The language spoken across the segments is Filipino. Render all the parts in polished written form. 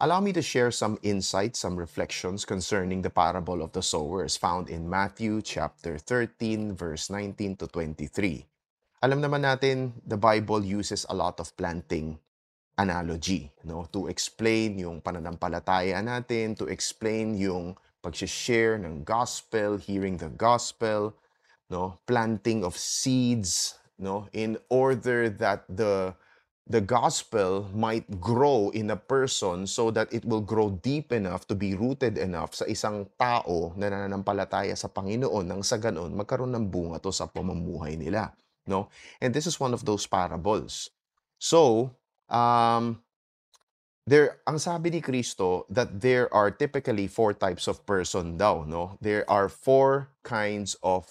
Allow me to share some insights, some reflections concerning the parable of the sowers found in Matthew chapter 13, verse 19 to 23. Alam naman natin, the Bible uses a lot of planting analogy, no, to explain yung pananampalataya natin, to explain yung pag-share ng gospel, hearing the gospel, no, planting of seeds, no, in order that the gospel might grow in a person so that it will grow deep enough to be rooted enough sa isang tao na nananampalataya sa Panginoon nang sa ganon magkaroon ng bunga to sa pamumuhay nila, no? And this is one of those parables. So, um, ang sabi ni Kristo that there are typically four types of person daw, no? There are four kinds of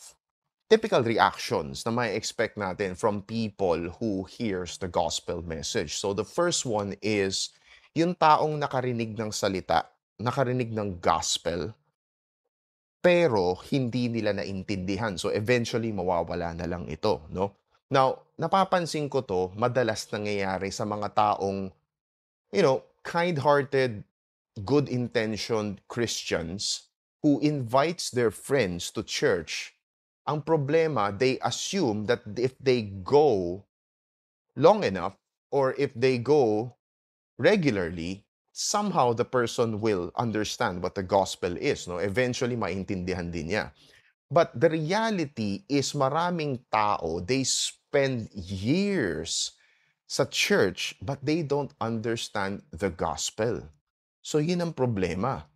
typical reactions na may expect natin from people who hears the gospel message. So the first one is yung taong nakarinig ng salita, nakarinig ng gospel, pero hindi nila naintindihan. So eventually mawawala na lang ito, no? Now, napapansin ko to madalas nangyayari sa mga taong, kind-hearted, good-intentioned Christians who invites their friends to church. Ang problema, they assume that if they go long enough or if they go regularly, somehow the person will understand what the gospel is, no? Eventually maintindihan din niya. But the reality is maraming tao, they spend years sa church but they don't understand the gospel. So yun ang problema,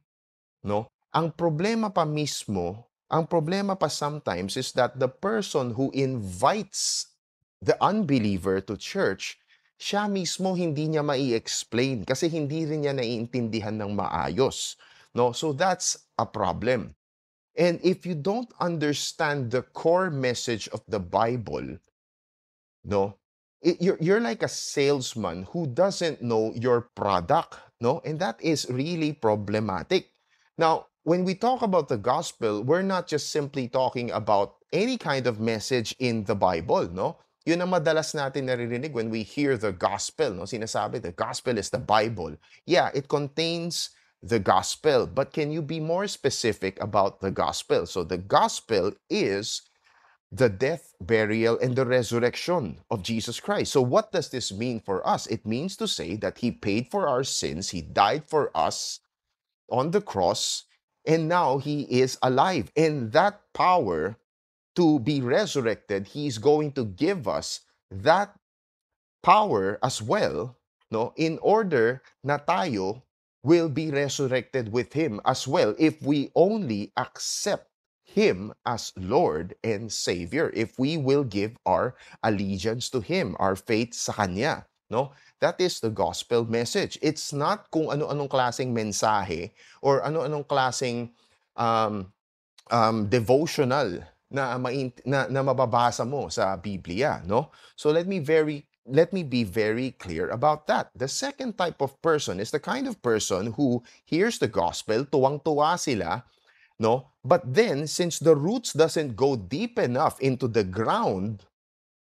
no? Ang problema pa sometimes is that the person who invites the unbeliever to church, siya mismo hindi niya mai-explain kasi hindi rin niya naiintindihan ng maayos, no? So that's a problem. And if you don't understand the core message of the Bible, no, you're like a salesman who doesn't know your product, no, and that is really problematic. Now, when we talk about the gospel, we're not just simply talking about any kind of message in the Bible, no. Yun ang madalas natin naririnig when we hear the gospel, no. Sinasabi the gospel is the Bible. Yeah, it contains the gospel, but can you be more specific about the gospel? So the gospel is the death, burial, and the resurrection of Jesus Christ. So, what does this mean for us? It means to say that He paid for our sins, He died for us on the cross, and now He is alive. And that power to be resurrected, He is going to give us that power as well, no, in order na tayo will be resurrected with Him as well if we only accept Him as Lord and Savior, if we will give our allegiance to Him, our faith sa Kanya, no? That is the gospel message. It's not kung ano-anong klaseng mensahe or ano-anong klaseng um, devotional na mababasa mo sa Biblia, no? So let me be very clear about that. The second type of person is the kind of person who hears the gospel, tuwang-tuwa sila, no? But then since the roots doesn't go deep enough into the ground,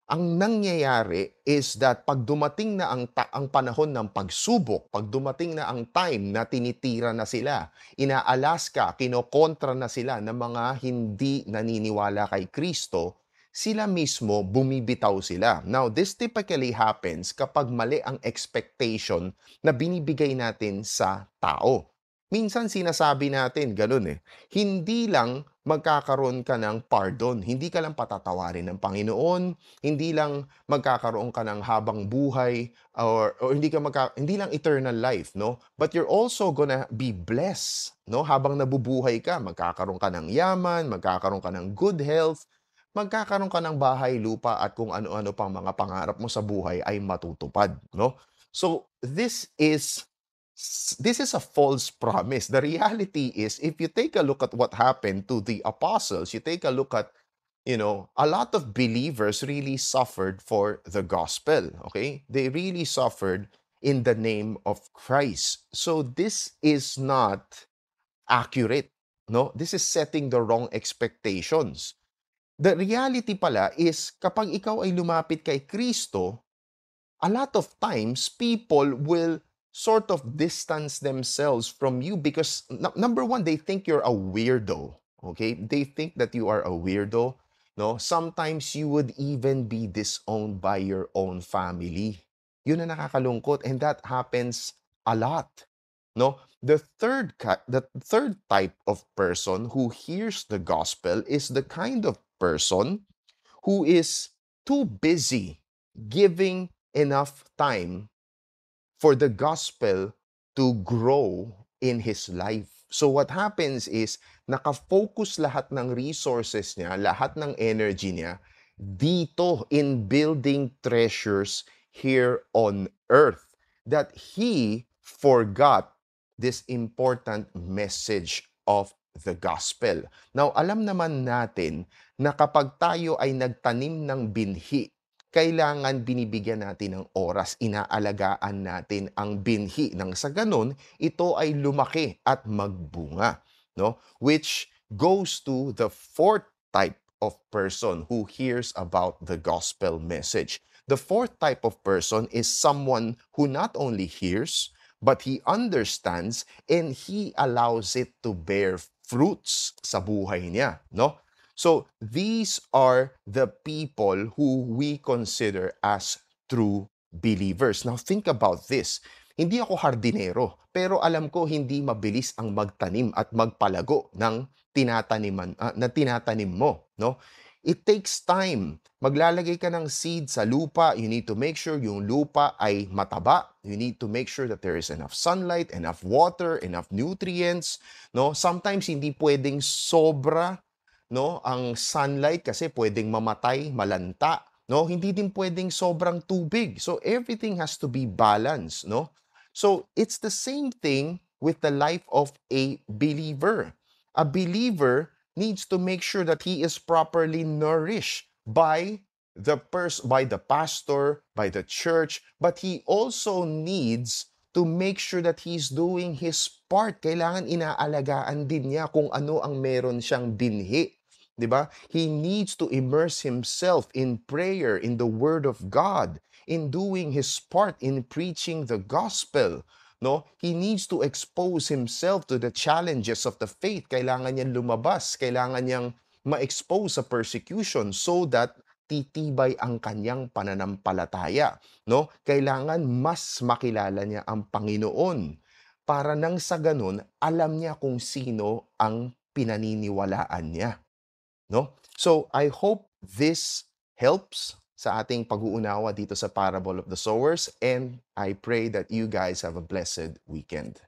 ang nangyayari is that pag dumating na ang panahon ng pagsubok, pag dumating na ang time na tinitira na sila, inaalas kinokontra na sila ng mga hindi naniniwala kay Kristo, sila mismo bumibitaw sila. Now, this typically happens kapag mali ang expectation na binibigay natin sa tao. Minsan sinasabi natin ganun hindi lang magkakaroon ka ng pardon, hindi ka lang patatawarin ng Panginoon, hindi lang magkakaroon ka ng habang buhay or hindi lang eternal life, no? But you're also gonna be blessed, no? Habang nabubuhay ka, magkakaroon ka ng yaman, magkakaroon ka ng good health, magkakaroon ka ng bahay, lupa at kung ano-ano pang mga pangarap mo sa buhay ay matutupad, no? So this is a false promise. The reality is, if you take a look at what happened to the apostles, you take a look at, a lot of believers really suffered for the gospel, okay? They really suffered in the name of Christ. So this is not accurate, no? This is setting the wrong expectations. The reality pala is, kapag ikaw ay lumapit kay Kristo, a lot of times people will sort of distance themselves from you because number one, they think you're a weirdo. Okay, they think that you are a weirdo. No, sometimes you would even be disowned by your own family. Yun na nakakalungkot, and that happens a lot. No, the third type of person who hears the gospel is the kind of person who is too busy giving enough time for the gospel to grow in his life. So what happens is, nakafocus lahat ng resources niya, lahat ng energy niya, dito in building treasures here on earth, that he forgot this important message of the gospel. Now, alam naman natin na kapag tayo ay nagtanim ng binhi, kailangan binibigyan natin ng oras, inaalagaan natin ang binhi nang sa ganun, ito ay lumaki at magbunga, no? Which goes to the fourth type of person who hears about the gospel message. The fourth type of person is someone who not only hears, but he understands and he allows it to bear fruits sa buhay niya, no? So these are the people who we consider as true believers. Now think about this. Hindi ako hardinero, pero alam ko hindi mabilis ang magtanim at magpalago ng tinatanim mo, no? It takes time. Maglalagay ka ng seed sa lupa, you need to make sure yung lupa ay mataba. You need to make sure that there is enough sunlight, enough water, enough nutrients, no? Sometimes hindi pwedeng sobra, no, ang sunlight kasi pwedeng mamatay, malanta, no? Hindi din pwedeng sobrang tubig. So everything has to be balanced, no? So it's the same thing with the life of a believer. A believer needs to make sure that he is properly nourished by by the pastor, by the church, but he also needs to make sure that he's doing his part. Kailangan inaalagaan din niya kung ano ang meron siyang binhi. 'Di ba? He needs to immerse himself in prayer, in the word of God, in doing his part in preaching the gospel. No, he needs to expose himself to the challenges of the faith. Kailangan niyang lumabas, kailangan niyang ma-expose sa persecution so that titibay ang kanyang pananampalataya, no? Kailangan mas makilala niya ang Panginoon para nang sa ganun, alam niya kung sino ang pinaniniwalaan niya, no? So, I hope this helps sa ating pag-uunawa dito sa Parable of the Sowers, and I pray that you guys have a blessed weekend.